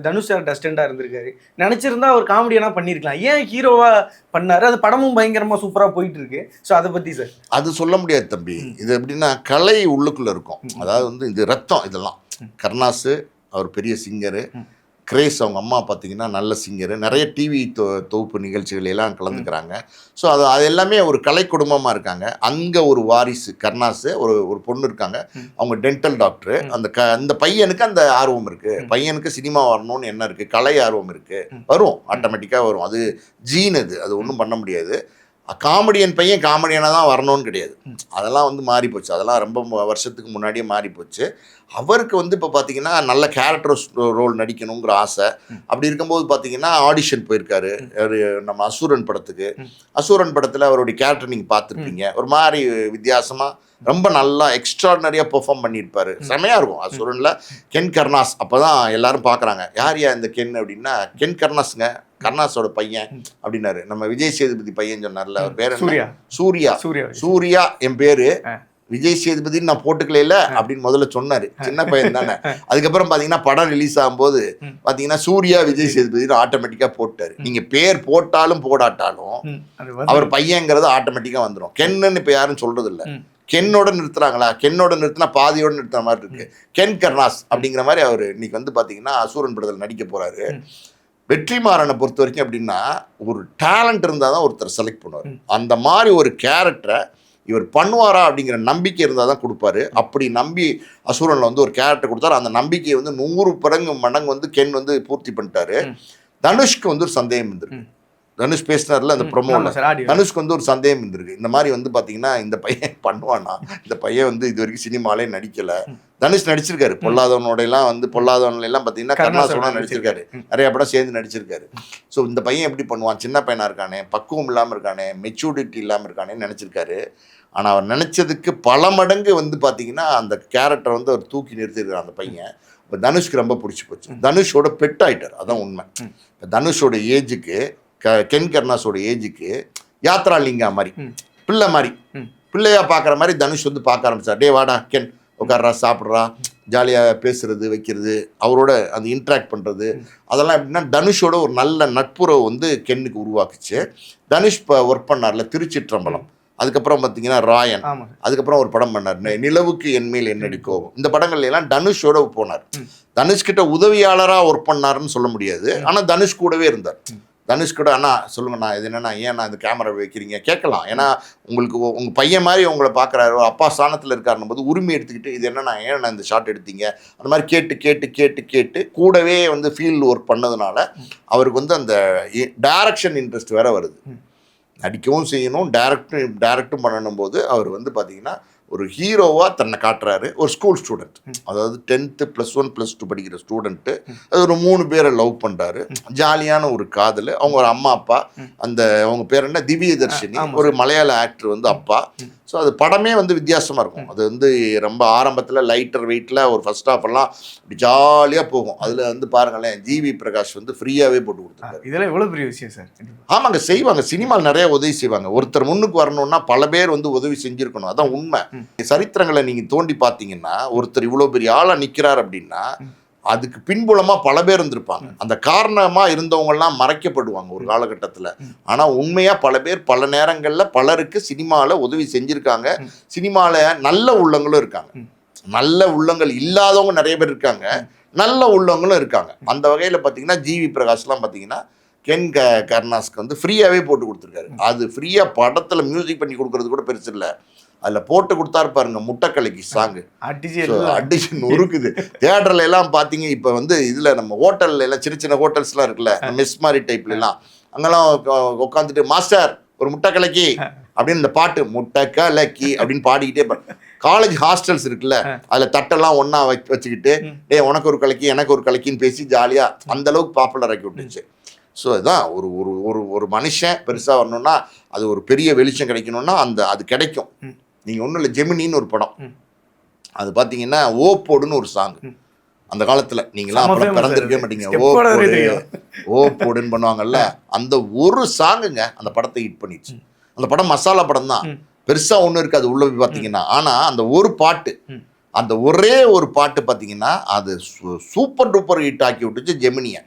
தனுஷ் சார் டஸ்டண்டாக இருந்திருக்காரு. நினச்சிருந்தா அவர் காமெடியெல்லாம் பண்ணியிருக்கலாம். ஏன் ஹீரோவாக பண்ணார்? அது படமும் பயங்கரமாக சூப்பராக போயிட்டு இருக்கு. ஸோ அதை பற்றி சார் அது சொல்ல முடியாது தம்பி. இது எப்படின்னா கலை உள்ளுக்குள்ளே இருக்கும். அதாவது வந்து இது ரத்தம், இதெல்லாம் கருணாஸ் அவர் பெரிய சிங்கரு, கிரேஸ் அவங்க அம்மா பார்த்தீங்கன்னா நல்ல சிங்கரு, நிறைய டிவி தொகுப்பு நிகழ்ச்சிகள் எல்லாம் கலந்துக்கிறாங்க. ஸோ அது எல்லாமே ஒரு கலை குடும்பமாக இருக்காங்க. அங்கே ஒரு வாரிசு கருணாஸ் ஒரு பொண்ணு இருக்காங்க, அவங்க டென்டல் டாக்டரு. அந்த பையனுக்கு அந்த ஆர்வம் இருக்குது, பையனுக்கு சினிமா வரணும்னு என்ன இருக்குது, கலை ஆர்வம் இருக்குது, வரும் ஆட்டோமேட்டிக்காக வரும். அது ஜீன், அது ஒன்றும் பண்ண முடியாது. காமெடியன் பையன் காமெடியனாக தான் வரணும்னு கிடையாது, அதெல்லாம் வந்து மாறி போச்சு. அதெல்லாம் ரொம்ப வருஷத்துக்கு முன்னாடியே மாறி போச்சு. அவருக்கு வந்து இப்போ பார்த்தீங்கன்னா நல்ல கேரக்டர் ரோல் நடிக்கணுங்கிற ஆசை. அப்படி இருக்கும்போது பார்த்தீங்கன்னா ஆடிஷன் போயிருக்காரு நம்ம அசுரன் படத்துக்கு. அசுரன் படத்தில் அவருடைய கேரக்டர் நீங்கள் பார்த்துருப்பீங்க, ஒரு மாதிரி வித்தியாசமாக ரொம்ப நல்லா எக்ஸ்ட்ராடனரியாக பெர்ஃபார்ம் பண்ணியிருப்பாரு, செமையாக இருக்கும். அசுரனில் கென் கருணாஸ். அப்போ தான் எல்லாரும் பார்க்குறாங்க, யார் இந்த கென் அப்படின்னா, கென் கருணாஸுங்க, கருணாஸோட பையன் அப்படின்னாரு. நம்ம விஜய் சேதுபதி பையன் சொன்னார்ல, அவர் பேர் சூர்யா என் பேரு, விஜய் சேதுபதினு நான் போட்டுக்கல அப்படின்னு முதல்ல சொன்னாரு, சின்ன பையன் தானே. அதுக்கப்புறம் பாத்தீங்கன்னா படம் ரிலீஸ் ஆகும்போது பாத்தீங்கன்னா சூர்யா விஜய் சேதுபதினு ஆட்டோமேட்டிக்கா போட்டாரு. நீங்க பேர் போட்டாலும் போடாட்டாலும் அவர் பையங்கிறது ஆட்டோமேட்டிக்கா வந்துடும். கென்னு இப்ப யாரும் சொல்றது இல்ல, கென்னோட நிறுத்துறாங்களா, கென்னோட நிறுத்தினா பாதியோட நிறுத்துற மாதிரி இருக்கு. கென் கருணாஸ் அப்படிங்கிற மாதிரி அவர் இன்னைக்கு வந்து பாத்தீங்கன்னா அசூரன் படத்தில் நடிக்க போறாரு. வெற்றிமாறனை பொறுத்த வரைக்கும் அப்படின்னா, ஒரு டேலண்ட் இருந்தால் தான் ஒருத்தர் செலக்ட் பண்ணுவார். அந்த மாதிரி ஒரு கேரக்டரை இவர் பண்ணுவாரா அப்படிங்கிற நம்பிக்கை இருந்தால் தான் கொடுப்பாரு. அப்படி நம்பி அசூரனில் வந்து ஒரு கேரக்டர் கொடுத்தாரு. அந்த நம்பிக்கையை வந்து 100 மடங்கு வந்து கென் வந்து பூர்த்தி பண்ணிட்டாரு. தனுஷ்க்கு வந்து ஒரு சந்தேகம் இருந்திருக்கு, தனுஷ் பேசினார்ல அந்த ப்ரொமோவில், தனுஷ்க்கு வந்து ஒரு சந்தேகம் இருந்திருக்கு, இந்த மாதிரி வந்து பார்த்தீங்கன்னா இந்த பையன் பண்ணுவானா, இந்த பையன் வந்து இது வரைக்கும் சினிமாலே நடிக்கலை. தனுஷ் நடிச்சிருக்காரு, பொல்லாதவனோடலாம் வந்து பொல்லாதவன்லாம் பார்த்தீங்கன்னா கருணாஸோட நடிச்சிருக்காரு, நிறைய படம் சேர்ந்து நடிச்சிருக்காரு. ஸோ இந்த பையன் எப்படி பண்ணுவான், சின்ன பையனாக இருக்கானே, பக்குவம் இல்லாமல் இருக்கானே, மெச்சூரிட்டி இல்லாமல் இருக்கானேன்னு நினச்சிருக்காரு. ஆனால் அவர் நினச்சதுக்கு பல மடங்கு வந்து பார்த்தீங்கன்னா அந்த கேரக்டரை வந்து அவர் தூக்கி நிறுத்திருக்கார் அந்த பையன். இப்போ தனுஷ்க்கு ரொம்ப பிடிச்சி போச்சு, தனுஷோட பெட் ஆகிட்டார், அதான் உண்மை. இப்போ தனுஷோட ஏஜுக்கு கென் கருணாஸோட ஏஜுக்கு யாத்ரா லிங்கா மாதிரி பிள்ளை மாதிரி பிள்ளையா பார்க்குற மாதிரி தனுஷ் வந்து பார்க்க ஆரம்பிச்சார். டே வாடா கென், உட்கார்றா, சாப்பிட்றா, ஜாலியாக பேசுறது வைக்கிறது, அவரோட அந்த இன்ட்ராக்ட் பண்ணுறது, அதெல்லாம் எப்படின்னா தனுஷோட ஒரு நல்ல நட்புறவு வந்து கென்னுக்கு உருவாக்குச்சு. தனுஷ் இப்போ ஒர்க் பண்ணார்ல திருச்சிற்றம்பலம், அதுக்கப்புறம் பார்த்தீங்கன்னா ராயன், அதுக்கப்புறம் ஒரு படம் பண்ணார் நிலவுக்கு என்மேல் என்னடி கோபம். இந்த படங்கள்ல எல்லாம் தனுஷோட போனார். தனுஷ்கிட்ட உதவியாளராக ஒர்க் பண்ணாருன்னு சொல்ல முடியாது, ஆனால் தனுஷ் கூடவே இருந்தார். தனுஷ் கூட அண்ணா சொல்லுங்கண்ணா, இது என்னன்னா, ஏன்னா இந்த கேமரா வைக்கிறீங்க கேட்கலாம், ஏன்னா உங்களுக்கு உங்கள் பையன் மாதிரி உங்களை பார்க்குறாரு, அப்பா ஸ்தானத்தில் இருக்காருன்னும் போது உரிமை எடுத்துக்கிட்டு இது என்னன்னா ஏன்னா இந்த ஷாட் எடுத்தீங்க அந்த மாதிரி கேட்டு கேட்டு கேட்டு கேட்டு கூடவே வந்து ஃபீல்டு ஒர்க் பண்ணதுனால அவருக்கு வந்து அந்த டைரக்ஷன் இன்ட்ரெஸ்ட் வேற வருது. நடிக்கவும் செய்யணும், டைரக்டும் பண்ணணும் போது அவர் வந்து பார்த்தீங்கன்னா ஒரு ஹீரோவாக தன்னை காட்டுறாரு. ஒரு ஸ்கூல் ஸ்டூடெண்ட், அதாவது 10th +1 +2 படிக்கிற ஸ்டூடெண்ட்டு, அது ஒரு 3 பேரை லவ் பண்ணுறாரு. ஜாலியான ஒரு காதல். அவங்க ஒரு அம்மா அப்பா, அந்த அவங்க பேர் என்ன திவ்யதர்ஷினி, ஒரு மலையாள ஆக்டர் வந்து அப்பா. ஸோ அது படமே வந்து வித்தியாசமாக இருக்கும். அது வந்து ரொம்ப ஆரம்பத்தில் லைட்டர் வெயிட்டில் ஒரு ஃபர்ஸ்ட் ஹாஃப் எல்லாம் அப்படி ஜாலியாக போகும். அதில் வந்து பாருங்களேன், ஜிவி பிரகாஷ் வந்து ஃப்ரீயாகவே போட்டு கொடுத்துருக்காரு. இதெல்லாம் எவ்வளோ பெரிய விஷயம் சார். ஆமாங்க, செய்வாங்க, சினிமாவில் நிறைய உதவி செய்வாங்க. ஒருத்தர் முன்னுக்கு வரணும்னா பல பேர் வந்து உதவி செஞ்சுருக்கணும், அதான் உண்மை. சரித்திரங்களை நீங்கள் தோண்டி பார்த்தீங்கன்னா ஒருத்தர் இவ்வளோ பெரிய ஆளாக நிற்கிறார் அப்படின்னா அதுக்கு பின்புலமாக பல பேர் இருந்திருப்பாங்க. அந்த காரணமாக இருந்தவங்கெல்லாம் மறைக்கப்படுவாங்க ஒரு காலகட்டத்தில். ஆனால் உண்மையாக பல பேர் பல நேரங்களில் பலருக்கு சினிமாவில் உதவி செஞ்சுருக்காங்க. சினிமாவில் நல்ல உள்ளங்களும் இருக்காங்க, நல்ல உள்ளங்கள் இல்லாதவங்க நிறைய பேர் இருக்காங்க, நல்ல உள்ளவங்களும் இருக்காங்க. அந்த வகையில் பார்த்தீங்கன்னா ஜிவி பிரகாஷ்லாம் பார்த்தீங்கன்னா கென் கருணாஸ்க்கு வந்து ஃப்ரீயாகவே போட்டு கொடுத்துருக்காரு. அது ஃப்ரீயாக படத்தில் மியூசிக் பண்ணி கொடுக்குறது கூட பெருசு இல்லை, அதில் போட்டு கொடுத்தாரு பாருங்க முட்டைக்கலைக்கு சாங்கு அடிஷன் இருக்குது. தியேட்டர்ல எல்லாம் பார்த்தீங்க, இப்போ வந்து இதில் நம்ம ஹோட்டல்ல எல்லாம் சின்ன சின்ன ஹோட்டல்ஸ்லாம் இருக்குல்ல, மெஸ் மாதிரி டைப்ல எல்லாம், அங்கெல்லாம் உட்காந்துட்டு மாஸ்டர் ஒரு முட்டைக்கலைக்கு அப்படின்னு இந்த பாட்டு முட்டைக்கலைக்கு அப்படின்னு பாடிக்கிட்டே, காலேஜ் ஹாஸ்டல்ஸ் இருக்குல்ல அதில் தட்டெல்லாம் ஒன்றா வச்சுக்கிட்டு டே உனக்கு ஒரு கலைக்கு எனக்கு ஒரு கலைக்கின்னு பேசி ஜாலியாக அந்த அளவுக்கு பாப்புலர் ஆக்கி விட்டுச்சு. ஸோ இதுதான் ஒரு ஒரு ஒரு மனுஷன் பெருசாக வரணும்னா அது ஒரு பெரிய வெளிச்சம் கிடைக்கணும்னா அது கிடைக்கும். நீங்கள் ஒன்றும் இல்லை, ஜெமினின்னு ஒரு படம், அது பார்த்தீங்கன்னா ஓப்போடுன்னு ஒரு சாங், அந்த காலத்தில் நீங்களாம் அப்புறம் பிறந்திருக்கே மாட்டீங்க, ஓப்போடுன்னு பண்ணுவாங்கல்ல, அந்த ஒரு சாங்குங்க அந்த படத்தை ஹிட் பண்ணிடுச்சு. அந்த படம் மசாலா படம் தான், பெருசாக ஒன்றும் இருக்காது உள்ள போய் பார்த்தீங்கன்னா, ஆனால் அந்த ஒரு பாட்டு, அந்த ஒரே ஒரு பாட்டு பார்த்தீங்கன்னா அது சூப்பர் டூப்பர் ஹிட் ஆக்கி விட்டுச்சு ஜெமினியை.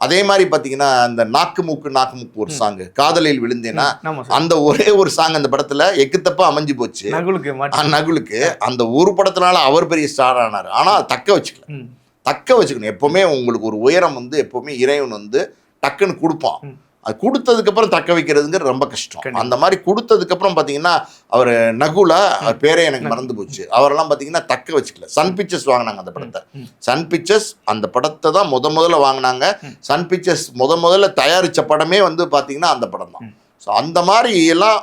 அதே மாதிரி பார்த்தீங்கன்னா அந்த நாக்கு மூக்கு ஒரு சாங்கு காதலில் விழுந்தேன்னா ஆமா சார். அந்த ஒரே ஒரு சாங் அந்த படத்துல எக்குத்தப்பா அமைஞ்சு போச்சு. நகுலுக்கு மாட்டி. நகுலுக்கு அந்த ஒரு படத்தினால அவர் பெரிய ஸ்டார் ஆனார். ஆனா தக்க வச்சுக்கல. தக்க வச்சுக்கணும். எப்பவுமே உங்களுக்கு ஒரு உயரம் வந்து எப்பவுமே இறைவன் வந்து டக்குன்னு கொடுப்பான். அது கொடுத்ததுக்கு அப்புறம் தக்க வைக்கிறதுங்கிறது ரொம்ப கஷ்டம். அந்த மாதிரி கொடுத்ததுக்கு அப்புறம் பாத்தீங்கன்னா அவர் நகுலா பேரே எனக்கு மறந்து போச்சு. அவரெல்லாம் பாத்தீங்கன்னா தக்க வச்சுக்கல. சன் பிக்சர்ஸ் வாங்கினாங்க அந்த படத்தை. சன் பிக்சர்ஸ் அந்த படத்தை தான் முதல்ல வாங்கினாங்க. சன் பிக்சர்ஸ் முதல்ல தயாரிச்ச படமே வந்து பாத்தீங்கன்னா அந்த படம் தான். ஸோ அந்த மாதிரி எல்லாம்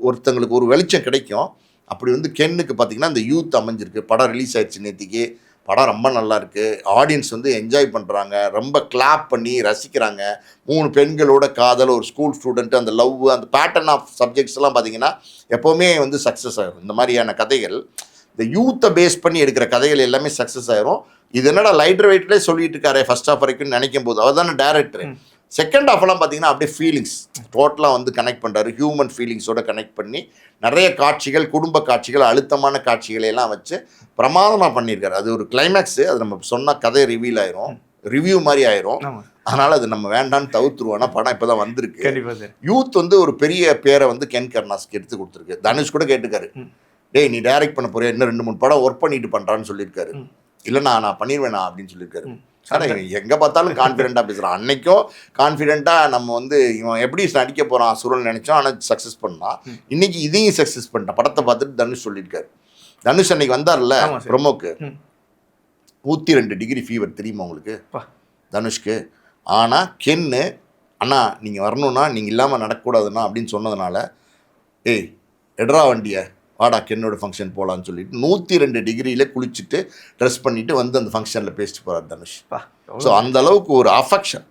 ஒருத்தங்களுக்கு ஒரு வெளிச்சம் கிடைக்கும். அப்படி வந்து கென்னுக்கு பார்த்தீங்கன்னா இந்த யூத் அமைஞ்சிருக்கு. படம் ரிலீஸ் ஆயிடுச்சு நேற்றுக்கு. படம் ரொம்ப நல்லா இருக்குது. ஆடியன்ஸ் வந்து என்ஜாய் பண்ணுறாங்க. ரொம்ப கிளாப் பண்ணி ரசிக்கிறாங்க. 3 பெண்களோட காதல், ஒரு ஸ்கூல் ஸ்டூடெண்ட்டு, அந்த லவ், அந்த பேட்டர்ன் ஆஃப் சப்ஜெக்ட்ஸ் எல்லாம் பார்த்தீங்கன்னா எப்போவுமே வந்து சக்ஸஸ் ஆகிடும். இந்த மாதிரியான கதைகள் இந்த யூத்தை பேஸ் பண்ணி எடுக்கிற கதைகள் எல்லாமே சக்ஸஸ் ஆயிரும். இது என்னடா லைட்டர் வெயிட்லேயே சொல்லிட்டு இருக்காரு ஃபர்ஸ்ட் ஹாஃப் வரைக்கும்னு நினைக்கும் போது அவர் தானே டேரக்டர். செகண்ட் ஹாஃப்லாம் பார்த்தீங்கன்னா அப்படியே ஃபீலிங்ஸ் டோட்டலாக வந்து கனெக்ட் பண்ணுறாரு. ஹியூமன் ஃபீலிங்ஸோட கனெக்ட் பண்ணி நிறைய காட்சிகள், குடும்ப காட்சிகள், அழுத்தமான காட்சிகளை எல்லாம் வச்சு பிரமாதமாக பண்ணியிருக்காரு. அது ஒரு கிளைமேக்ஸு. அது நம்ம சொன்னால் கதை ரிவீல் ஆயிரும், ரிவ்யூ மாதிரி ஆயிரும். அதனால் அது நம்ம வேண்டான்னு தவிர்த்துருவோம். ஆனால் படம் இப்போ தான் வந்திருக்கு. யூத் வந்து ஒரு பெரிய பேரை வந்து கென் கருணாஸ்க்கு எடுத்து கொடுத்துருக்கு. தனுஷ் கூட கேட்டுக்காரு, டேய் நீ டைரக்ட் பண்ண போறியா, இன்னும் 2-3 படம் ஒர்க் பண்ணிட்டு பண்ணுறான்னு சொல்லியிருக்காரு. இல்லைண்ணா நான் பண்ணிடுவேண்ணா அப்படின்னு சொல்லியிருக்காரு. ஆனால் எங்கே பார்த்தாலும் கான்ஃபிடென்ட்டாக பேசுகிறான். அன்னைக்கும் கான்ஃபிடென்ட்டாக நம்ம வந்து இவன் எப்படி நடிக்க போகிறான் சுரல் நினச்சோம். ஆனால் சக்ஸஸ் பண்ணான். இன்னைக்கு இதையும் சக்ஸஸ் பண்ணிட்டான். படத்தை பார்த்துட்டு தனுஷ் சொல்லியிருக்காரு. தனுஷ் அன்னைக்கு வந்தார்ல ப்ரொமோக்கு, 102 டிகிரி ஃபீவர் தெரியுமா உங்களுக்கு தனுஷ்க்கு. ஆனால் கென்னு அண்ணா நீங்கள் வரணுன்னா நீங்கள் இல்லாமல் நடக்கக்கூடாதுண்ணா அப்படின்னு சொன்னதுனால, ஏய் எட்ரா வண்டியை வாடா கென்னோட ஃபங்க்ஷன் போகலான்னு சொல்லிட்டு 102 டிகிரியில் குளிச்சுட்டு ட்ரெஸ் பண்ணிட்டு வந்து அந்த ஃபங்க்ஷனில் பேசிட்டு போகிறார் தனுஷ். ஸோ அந்த அளவுக்கு ஒரு அஃபெக்ஷன்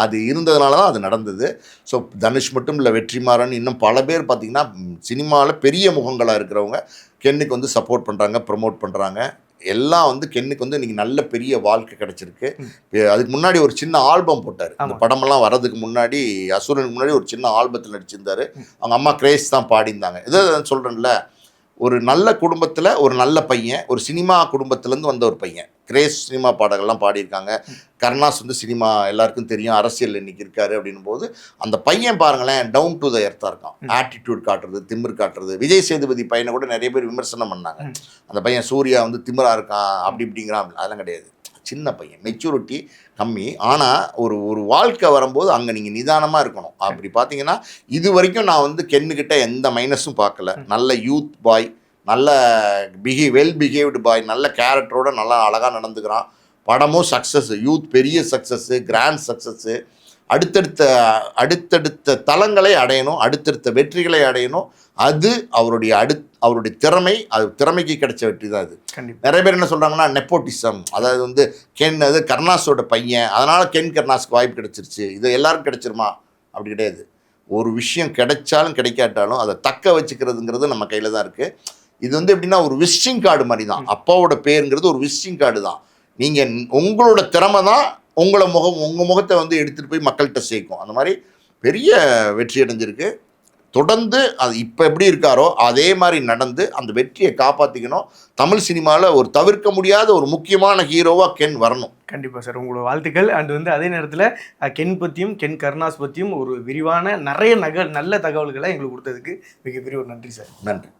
அது இருந்ததுனால தான் அது நடந்தது. ஸோ தனுஷ் மட்டும் இல்லை, வெற்றிமாறன், இன்னும் பல பேர் பார்த்திங்கன்னா சினிமாவில் பெரிய முகங்களாக இருக்கிறவங்க கென்னுக்கு வந்து சப்போர்ட் பண்ணுறாங்க, ப்ரமோட் பண்ணுறாங்க. எல்லாம் வந்து கென்னுக்கு வந்து இன்றைக்கி நல்ல பெரிய வாழ்க்கை கிடச்சிருக்கு. அதுக்கு முன்னாடி ஒரு சின்ன ஆல்பம் போட்டார். அந்த படமெல்லாம் வர்றதுக்கு முன்னாடி, அசுரனுக்கு முன்னாடி ஒரு சின்ன ஆல்பத்தில் நடிச்சிருந்தார். அவங்க அம்மா கிரேஸ் தான் பாடியிருந்தாங்க. இதை சொல்கிறேன்ல, ஒரு நல்ல குடும்பத்தில் ஒரு நல்ல பையன், ஒரு சினிமா குடும்பத்திலேருந்து வந்த ஒரு பையன். கிரேஸ் சினிமா பாடல்கள்லாம் பாடியிருக்காங்க. கருணாஸ் வந்து சினிமா எல்லாருக்கும் தெரியும், அரசியல் இன்னைக்கு இருக்காரு அப்படின்னும் போது அந்த பையன் பாருங்களேன் டவுன் டு த எர்த்தாக இருக்கான். ஆட்டிடியூட் காட்டுறது, திமிர் காட்டுறது. விஜய் சேதுபதி பையனை கூட நிறைய பேர் விமர்சனம் பண்ணாங்க. அந்த பையன் சூர்யா வந்து திமிரா இருக்கான் அப்படி இப்படிங்கிறான். அதெல்லாம் கிடையாது. சின்ன பையன், மெச்சூரிட்டி கம்மி. ஆனால் ஒரு வாழ்க்கை வரும்போது அங்கே நீங்கள் நிதானமாக இருக்கணும். அப்படி பார்த்தீங்கன்னா இது வரைக்கும் நான் வந்து கென்னுக்கிட்ட எந்த மைனஸும் பார்க்கல. நல்ல யூத் பாய், நல்ல வெல் பிஹேவ்டு பாய், நல்ல கேரக்டரோட நல்லா அழகாக நடந்துக்கிறான். படமும் சக்ஸஸ், யூத் பெரிய சக்ஸஸ்ஸு, கிராண்ட் சக்ஸஸ்ஸு. அடுத்தடுத்த தளங்களை அடையணும், அடுத்தடுத்த வெற்றிகளை அடையணும். அது அவருடைய திறமை, அது திறமைக்கு கிடைச்ச வெற்றி தான் அது. நிறைய பேர் என்ன சொல்கிறாங்கன்னா நெப்போட்டிசம், அதாவது வந்து அது கருணாஸோட பையன், அதனால் கென் கருணாஸ்க்கு வாய்ப்பு கிடைச்சிருச்சு, இது எல்லாருக்கும் கிடைச்சிருமா? அப்படி கிடையாது. ஒரு விஷயம் கிடைச்சாலும் கிடைக்காட்டாலும் அதை தக்க வச்சுக்கிறதுங்கிறது நம்ம கையில் தான் இருக்குது. இது வந்து எப்படின்னா ஒரு விசிட்டிங் கார்டு மாதிரி தான். அப்பாவோட பேருங்கிறது ஒரு விசிட்டிங் கார்டு தான். நீங்கள் உங்களோட திறமை தான் உங்கள் முகத்தை வந்து எடுத்துகிட்டு போய் மக்கள்கிட்ட சேர்க்கும். அந்த மாதிரி பெரிய வெற்றி அடைஞ்சிருக்கு. தொடர்ந்து அது இப்போ எப்படி இருக்காரோ அதே மாதிரி நடந்து அந்த வெற்றியை காப்பாற்றிக்கணும். தமிழ் சினிமாவில் ஒரு தவிர்க்க முடியாத ஒரு முக்கியமான ஹீரோவாக கென் வரணும். கண்டிப்பாக சார், உங்களோட வாழ்த்துக்கள். அண்ட் வந்து அதே நேரத்தில் கென் பற்றியும் கென் கருணாஸ் பற்றியும் ஒரு விரிவான நிறைய நல்ல தகவல்களை எங்களுக்கு கொடுத்ததுக்கு மிகப்பெரிய ஒரு நன்றி சார். நன்றி.